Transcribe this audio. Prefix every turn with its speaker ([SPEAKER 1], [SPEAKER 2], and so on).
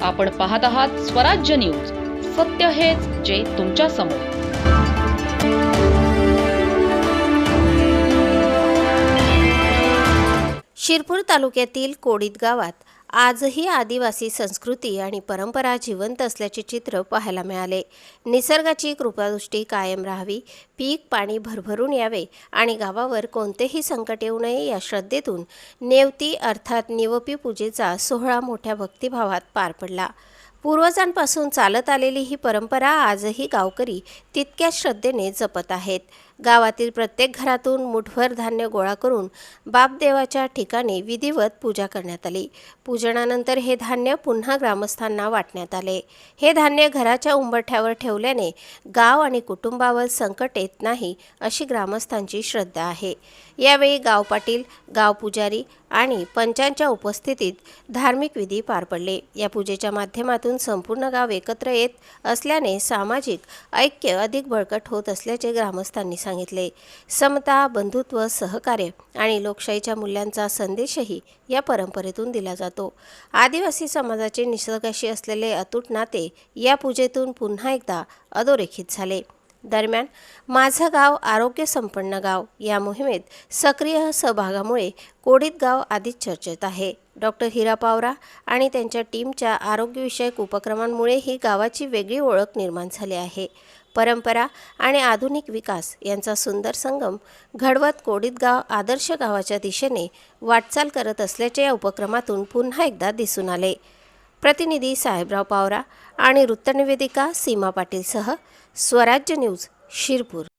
[SPEAKER 1] आपण पाहत आहात स्वराज्य न्यूज. सत्य हेच जे तुमच्या समोर.
[SPEAKER 2] शिरपूर तालुक्यातील कोडीत गावात आजही आदिवासी संस्कृती आणि परंपरा जिवंत असल्याचे चित्र पाहायला मिळाले. निसर्गाची कृपादृष्टी कायम राहावी, पीक पाणी भरभरून यावे आणि गावावर कोणतेही संकट येऊ नये या श्रद्धेतून नेवती अर्थात निवपी पूजेचा सोहळा मोठ्या भक्तिभावात पार पडला. पूर्वजांपासून चालत आलेली ही परंपरा आजही गावकरी तितक्याच श्रद्धेने जपत आहेत. गावातील प्रत्येक घरातून मुठभर धान्य गोळा करून बापदेवाच्या ठिकाणी विधिवत पूजा करण्यात आली. पूजनानंतर हे धान्य पुन्हा ग्रामस्थांना वाटण्यात आले. हे धान्य घराच्या उंबरठ्यावर ठेवल्याने गाव आणि कुटुंबावर संकट येत नाही अशी ग्रामस्थांची श्रद्धा आहे. यावेळी गाव पाटील, गाव पुजारी आणि पंचांच्या उपस्थितीत धार्मिक विधी पार पडले. या पूजेच्या माध्यमातून संपूर्ण गाव एकत्र येत असल्याने सामाजिक ऐक्य अधिक बळकट होत असल्याचे ग्रामस्थांनी सांगितले. समता, बंधुत्व, सहकार्य आणि लोकशाहीच्या मूल्यांचा संदेशही या परंपरेतून दिला जातो. आदिवासी समाजाचे निसर्गाशी असलेले अतूट नाते या पूजेतून पुन्हा एकदा अधोरेखित झाले. दरम्यान माझं गाव आरोग्य संपन्न गाव या मोहिमेत सक्रिय सहभागामुळे कोडीत गाव आधीच चर्चेत आहे. डॉक्टर हिरा पावरा आणि त्यांच्या टीमच्या आरोग्यविषयक उपक्रमांमुळे ही गावाची वेगळी ओळख निर्माण झाली आहे. परंपरा आणि आधुनिक विकास यांचा सुंदर संगम घडवत कोडीत गाव आदर्श गावाच्या दिशेने वाटचाल करत असल्याचे या उपक्रमातून पुन्हा एकदा दिसून आले. प्रतिनिधी साहेबराव पावरा आणि वृत्तनिवेदिका सीमा पाटीलसह स्वराज्य न्यूज, शिरपूर.